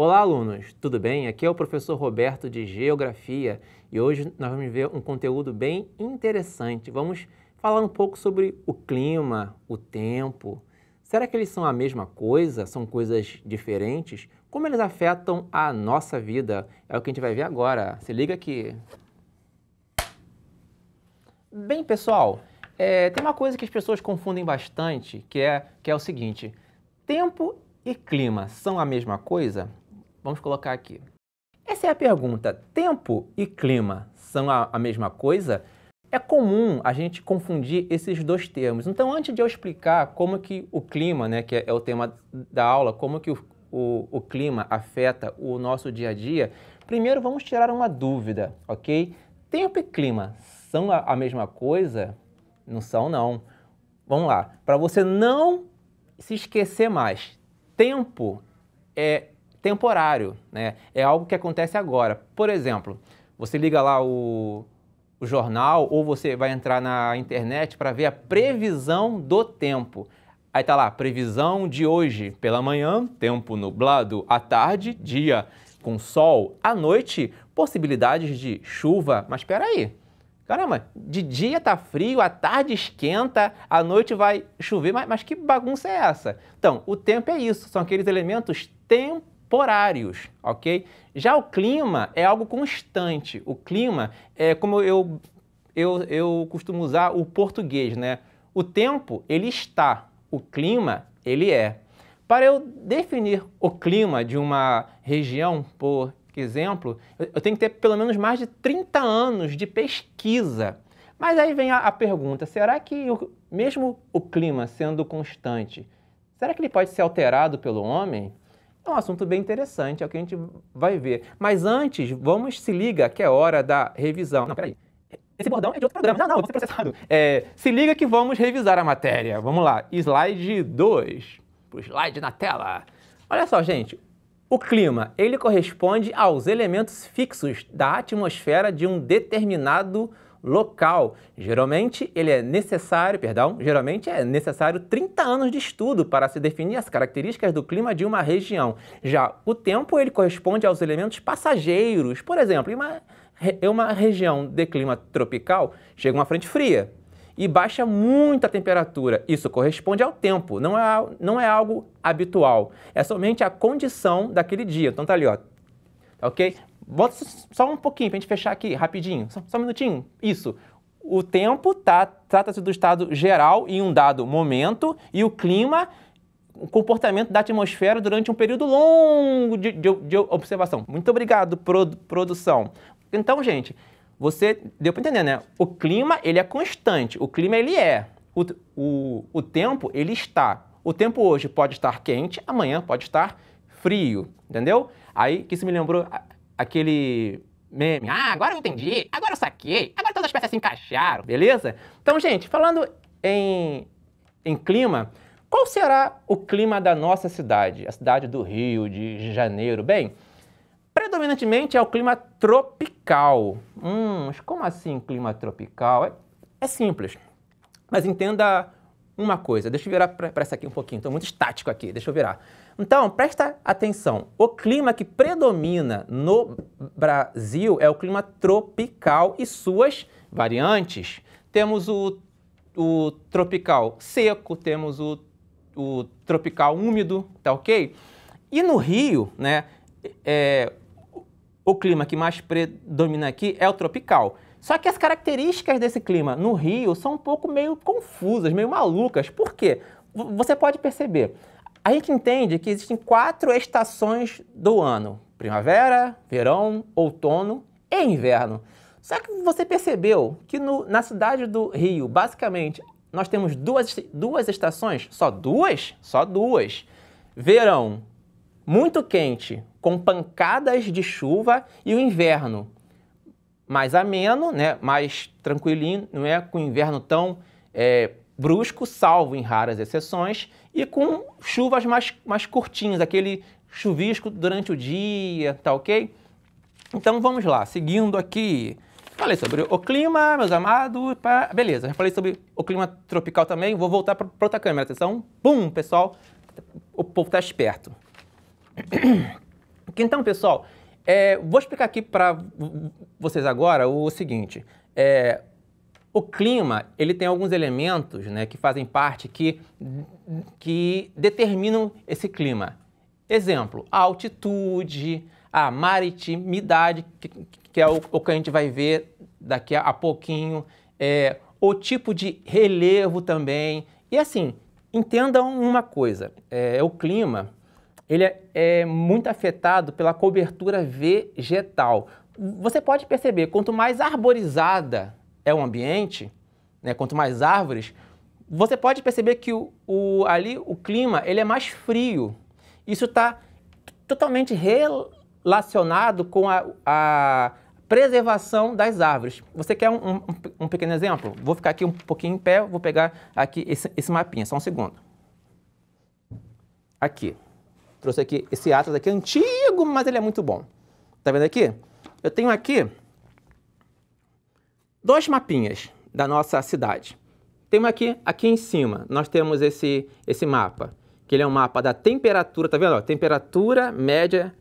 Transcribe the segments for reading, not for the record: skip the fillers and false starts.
Olá, alunos! Tudo bem? Aqui é o professor Roberto de Geografia e hoje nós vamos ver um conteúdo bem interessante. Vamos falar um pouco sobre o clima, o tempo. Será que eles são a mesma coisa? São coisas diferentes? Como eles afetam a nossa vida? É o que a gente vai ver agora. Se liga aqui! Bem, pessoal, tem uma coisa que as pessoas confundem bastante, que é o seguinte: tempo e clima são a mesma coisa? Vamos colocar aqui. Essa é a pergunta. Tempo e clima são a mesma coisa? É comum a gente confundir esses dois termos. Então, antes de eu explicar como que o clima, né, que é o tema da aula, como que o clima afeta o nosso dia a dia, primeiro vamos tirar uma dúvida, ok? Tempo e clima são a mesma coisa? Não são, não. Vamos lá. Para você não se esquecer mais, tempo é temporário, né? É algo que acontece agora. Por exemplo, você liga lá o jornal ou você vai entrar na internet para ver a previsão do tempo. Aí tá lá, previsão de hoje pela manhã, tempo nublado, à tarde, dia com sol, à noite, possibilidades de chuva. Mas espera aí, caramba, de dia tá frio, à tarde esquenta, à noite vai chover, mas que bagunça é essa? Então, o tempo é isso, são aqueles elementos temporários, ok? Já o clima é algo constante. O clima é como eu costumo usar o português, né? O tempo, ele está, o clima, ele é. Para eu definir o clima de uma região, por exemplo, eu tenho que ter pelo menos mais de 30 anos de pesquisa. Mas aí vem a pergunta, será que mesmo o clima sendo constante, será que ele pode ser alterado pelo homem? É um assunto bem interessante, é o que a gente vai ver. Mas antes, vamos se liga que é hora da revisão. Não, peraí. Esse bordão é de outro programa. Não, eu vou ser processado. Se liga que vamos revisar a matéria. Vamos lá. Slide 2. Pro slide na tela. Olha só, gente. O clima, ele corresponde aos elementos fixos da atmosfera de um determinado local. Geralmente é necessário 30 anos de estudo para se definir as características do clima de uma região. Já o tempo, ele corresponde aos elementos passageiros. Por exemplo, em uma região de clima tropical, chega uma frente fria e baixa muito a temperatura. Isso corresponde ao tempo, não é algo habitual. É somente a condição daquele dia. Então tá ali, ó. Ok? Volta só um pouquinho para a gente fechar aqui, rapidinho. Só um minutinho. Isso. O tempo trata-se do estado geral em um dado momento e o clima, o comportamento da atmosfera durante um período longo de observação. Muito obrigado, produção. Então, gente, você deu para entender, né? O clima, ele é constante. O clima, ele é. O tempo, ele está. O tempo hoje pode estar quente, amanhã pode estar frio, entendeu? Aí que isso me lembrou aquele meme. Ah, agora eu entendi, agora eu saquei, agora todas as peças se encaixaram, beleza? Então, gente, falando em clima, qual será o clima da nossa cidade? A cidade do Rio de Janeiro? Bem, predominantemente é o clima tropical. Mas como assim clima tropical? É simples, mas entenda uma coisa. Deixa eu virar para essa aqui um pouquinho, estou muito estático aqui, deixa eu virar. Então, presta atenção, o clima que predomina no Brasil é o clima tropical e suas variantes. Temos o tropical seco, temos o tropical úmido, tá ok? E no Rio, né, o clima que mais predomina aqui é o tropical. Só que as características desse clima no Rio são um pouco meio confusas, meio malucas. Por quê? Você pode perceber. A gente entende que existem 4 estações do ano: primavera, verão, outono e inverno. Só que você percebeu que na cidade do Rio, basicamente, nós temos duas estações? Só duas? Só duas. Verão, muito quente, com pancadas de chuva, e o inverno, mais ameno, né? Mais tranquilinho, não é com inverno tão brusco, salvo em raras exceções, e com chuvas mais curtinhas, aquele chuvisco durante o dia, tá ok? Então vamos lá, seguindo aqui. Falei sobre o clima, meus amados, beleza, já falei sobre o clima tropical também, vou voltar para outra câmera, atenção, bum, pessoal, o povo tá esperto. Então, pessoal, vou explicar aqui para vocês agora o seguinte. O clima, ele tem alguns elementos, né, que fazem parte, que determinam esse clima. Exemplo, a altitude, a maritimidade, que é o que a gente vai ver daqui a pouquinho, o tipo de relevo também. E assim, entendam uma coisa, o clima, ele é muito afetado pela cobertura vegetal. Você pode perceber, quanto mais arborizada é o ambiente, né, quanto mais árvores, você pode perceber que ali o clima ele é mais frio. Isso está totalmente relacionado com a preservação das árvores. Você quer um pequeno exemplo? Vou ficar aqui um pouquinho em pé, vou pegar aqui esse mapinha, só um segundo. Aqui. Trouxe aqui esse atlas aqui, antigo, mas ele é muito bom. Tá vendo aqui? Eu tenho aqui 2 mapinhas da nossa cidade. Temos aqui em cima, nós temos esse mapa, que ele é um mapa da temperatura, tá vendo? Ó, temperatura média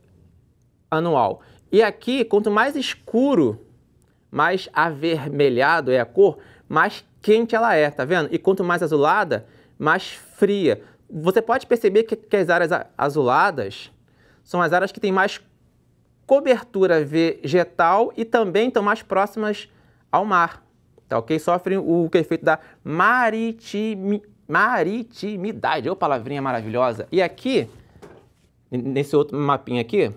anual. E aqui, quanto mais escuro, mais avermelhado é a cor, mais quente ela é, tá vendo? E quanto mais azulada, mais fria. Você pode perceber que as áreas azuladas são as áreas que têm mais cobertura vegetal e também estão mais próximas ao mar, tá ok? Sofrem o efeito da maritimidade, ô palavrinha maravilhosa. E aqui, nesse outro mapinha aqui,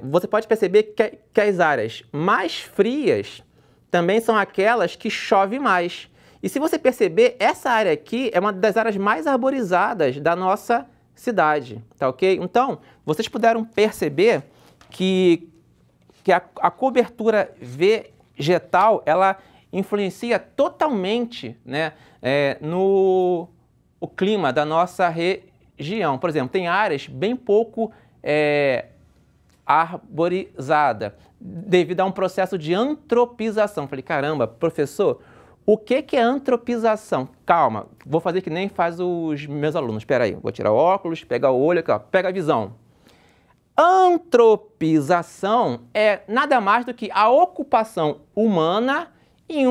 você pode perceber que as áreas mais frias também são aquelas que chove mais. E se você perceber, essa área aqui é uma das áreas mais arborizadas da nossa cidade, tá ok? Então, vocês puderam perceber que a cobertura vegetal, ela influencia totalmente, né, no clima da nossa região. Por exemplo, tem áreas bem pouco arborizadas, devido a um processo de antropização. Falei, caramba, professor, o que é antropização? Calma, vou fazer que nem faz os meus alunos. Espera aí, vou tirar o óculos, pegar o olho aqui, ó, pega a visão. Antropização é nada mais do que a ocupação humana em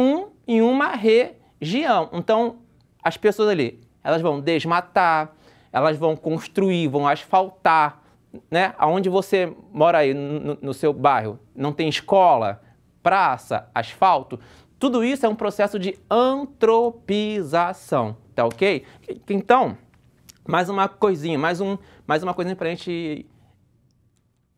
uma região. Então, as pessoas ali, elas vão desmatar, elas vão construir, vão asfaltar, né? Aonde você mora aí no seu bairro, não tem escola, praça, asfalto, tudo isso é um processo de antropização, tá ok? Então, mais uma coisinha, mais uma coisinha para a gente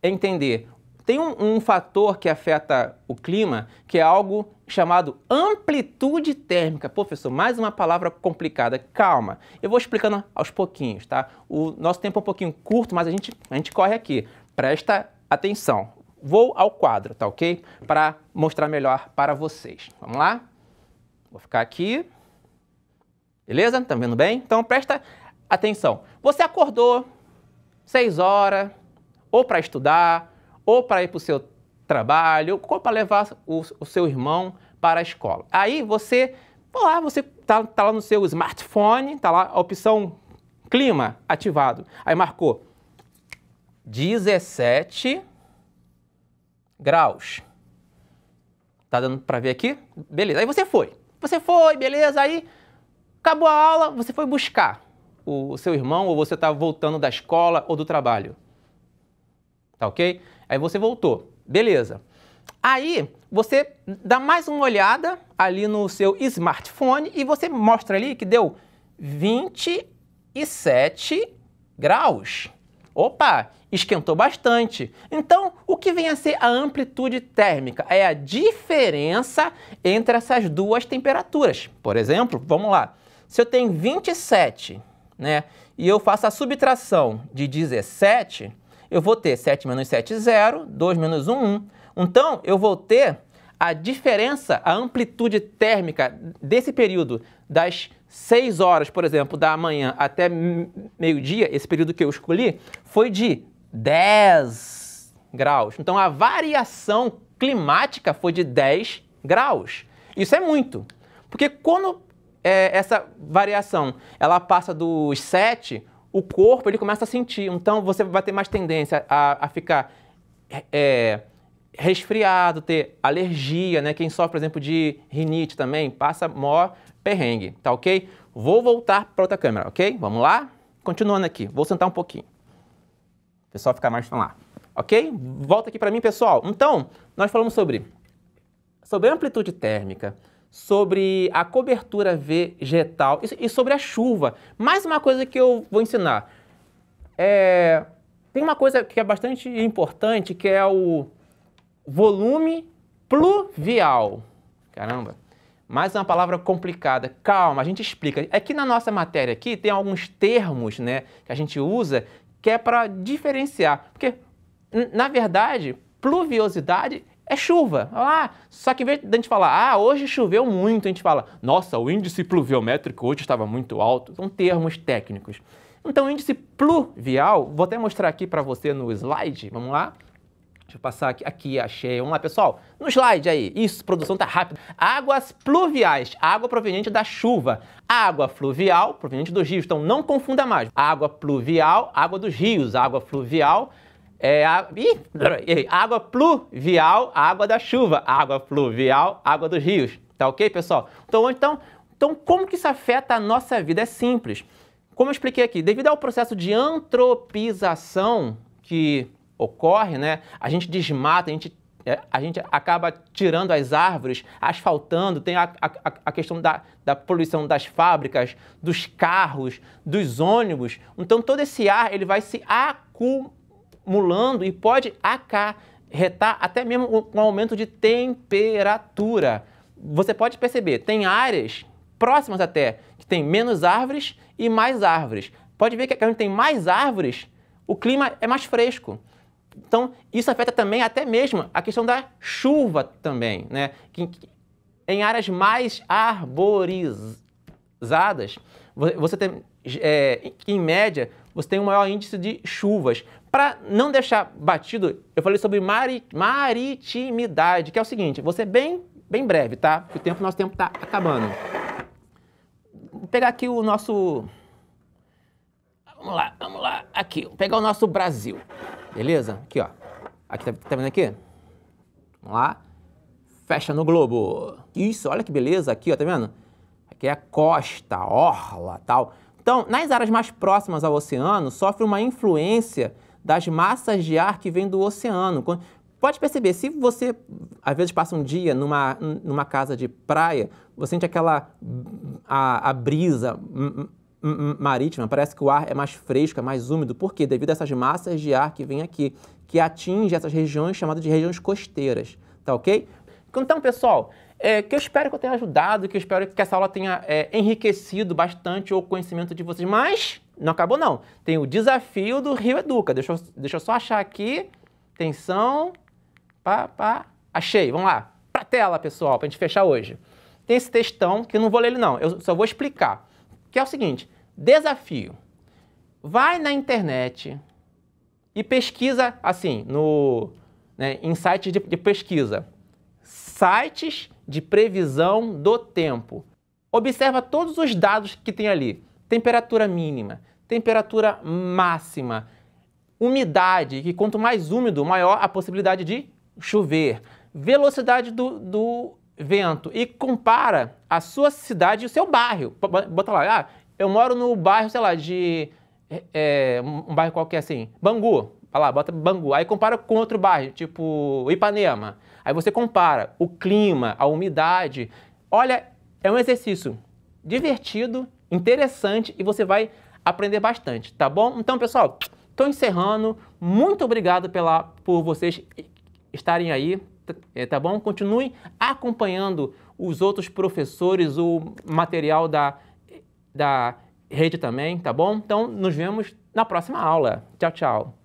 entender. Tem um fator que afeta o clima, que é algo chamado amplitude térmica. Pô, professor, mais uma palavra complicada. Calma, eu vou explicando aos pouquinhos, tá? O nosso tempo é um pouquinho curto, mas a gente corre aqui. Presta atenção. Vou ao quadro, tá ok? Para mostrar melhor para vocês. Vamos lá? Vou ficar aqui. Beleza? Tá vendo bem? Então presta atenção. Você acordou 6 horas, ou para estudar, ou para ir para o seu trabalho, ou para levar o seu irmão para a escola. Aí você tá lá no seu smartphone, tá lá a opção clima ativado. Aí marcou 17 graus. Tá dando para ver aqui? Beleza. Aí você foi, beleza. Aí acabou a aula, você foi buscar o seu irmão, ou você está voltando da escola ou do trabalho. Tá ok? Aí você voltou. Beleza. Aí você dá mais uma olhada ali no seu smartphone e você mostra ali que deu 27 graus. Opa, esquentou bastante. Então, o que vem a ser a amplitude térmica? É a diferença entre essas duas temperaturas. Por exemplo, vamos lá. Se eu tenho 27, né, e eu faço a subtração de 17, eu vou ter 7 menos 7, 0, 2 menos 1, 1. Então, eu vou ter a diferença, a amplitude térmica desse período das 6 horas, por exemplo, da manhã até meio-dia, esse período que eu escolhi, foi de 10 graus. Então, a variação climática foi de 10 graus. Isso é muito, porque quando essa variação ela passa dos 7, o corpo ele começa a sentir. Então você vai ter mais tendência a ficar resfriado, ter alergia, né? Quem sofre, por exemplo, de rinite também, passa maior perrengue, tá ok? Vou voltar para outra câmera, ok? Vamos lá? Continuando aqui, vou sentar um pouquinho. O pessoal fica mais lá, ok? Volta aqui para mim, pessoal. Então, nós falamos sobre amplitude térmica, sobre a cobertura vegetal e sobre a chuva. Mais uma coisa que eu vou ensinar. Tem uma coisa que é bastante importante, que é o volume pluvial. Caramba, mais uma palavra complicada. Calma, a gente explica. Aqui na nossa matéria aqui tem alguns termos, né, que a gente usa que é para diferenciar. Porque, na verdade, pluviosidade é chuva. Só que em vez de a gente falar, hoje choveu muito, a gente fala, nossa, o índice pluviométrico hoje estava muito alto. São termos técnicos. Então, o índice pluvial, vou até mostrar aqui para você no slide, vamos lá. Deixa eu passar aqui, achei. Vamos lá, pessoal. No slide aí. Isso, produção tá rápida. Águas pluviais, água proveniente da chuva. Água fluvial, proveniente dos rios. Então, não confunda mais. Água pluvial, água dos rios. Água fluvial água pluvial, água da chuva. Água fluvial, água dos rios. Tá ok, pessoal? Então, como que isso afeta a nossa vida? É simples. Como eu expliquei aqui, devido ao processo de antropização que ocorre, né? A gente desmata, a gente acaba tirando as árvores, asfaltando, tem a questão da poluição das fábricas, dos carros, dos ônibus. Então, todo esse ar ele vai se acumulando e pode acarretar até mesmo um aumento de temperatura. Você pode perceber, tem áreas próximas até que tem menos árvores e mais árvores. Pode ver que onde tem mais árvores, o clima é mais fresco. Então, isso afeta também até mesmo a questão da chuva também, né? Em áreas mais arborizadas, você tem, em média, você tem um maior índice de chuvas. Para não deixar batido, eu falei sobre maritimidade, que é o seguinte, vou ser bem breve, tá? Porque nosso tempo está acabando. Vou pegar aqui o nosso... Vamos lá, aqui, vou pegar o nosso Brasil. Beleza? Aqui, ó. Aqui, tá vendo aqui? Vamos lá. Fecha no globo. Isso, olha que beleza aqui, ó, tá vendo? Aqui é a costa, orla, tal. Então, nas áreas mais próximas ao oceano, sofre uma influência das massas de ar que vem do oceano. Pode perceber, se você, às vezes, passa um dia numa casa de praia, você sente a brisa marítima, parece que o ar é mais fresco, é mais úmido. Por quê? Devido a essas massas de ar que vêm aqui, que atingem essas regiões chamadas de regiões costeiras, tá ok? Então, pessoal, que eu espero que eu tenha ajudado, que eu espero que essa aula tenha enriquecido bastante o conhecimento de vocês, mas não acabou não. Tem o desafio do Rio Educa. Deixa eu só achar aqui. Atenção. Achei. Vamos lá. Pra tela, pessoal, pra gente fechar hoje. Tem esse textão, que eu não vou ler ele não, eu só vou explicar. Que é o seguinte, desafio. Vai na internet e pesquisa, assim, em sites de pesquisa. Sites de previsão do tempo. Observa todos os dados que tem ali. Temperatura mínima, temperatura máxima, umidade, que quanto mais úmido, maior a possibilidade de chover. Velocidade do vento e compara a sua cidade e o seu bairro. Bota lá, eu moro no bairro, sei lá, um bairro qualquer assim, Bangu. Olha lá, bota Bangu. Aí compara com outro bairro, tipo Ipanema. Aí você compara o clima, a umidade. Olha, é um exercício divertido, interessante e você vai aprender bastante, tá bom? Então, pessoal, estou encerrando. Muito obrigado por vocês estarem aí. Tá bom? Continue acompanhando os outros professores, o material da rede também, tá bom? Então, nos vemos na próxima aula. Tchau, tchau.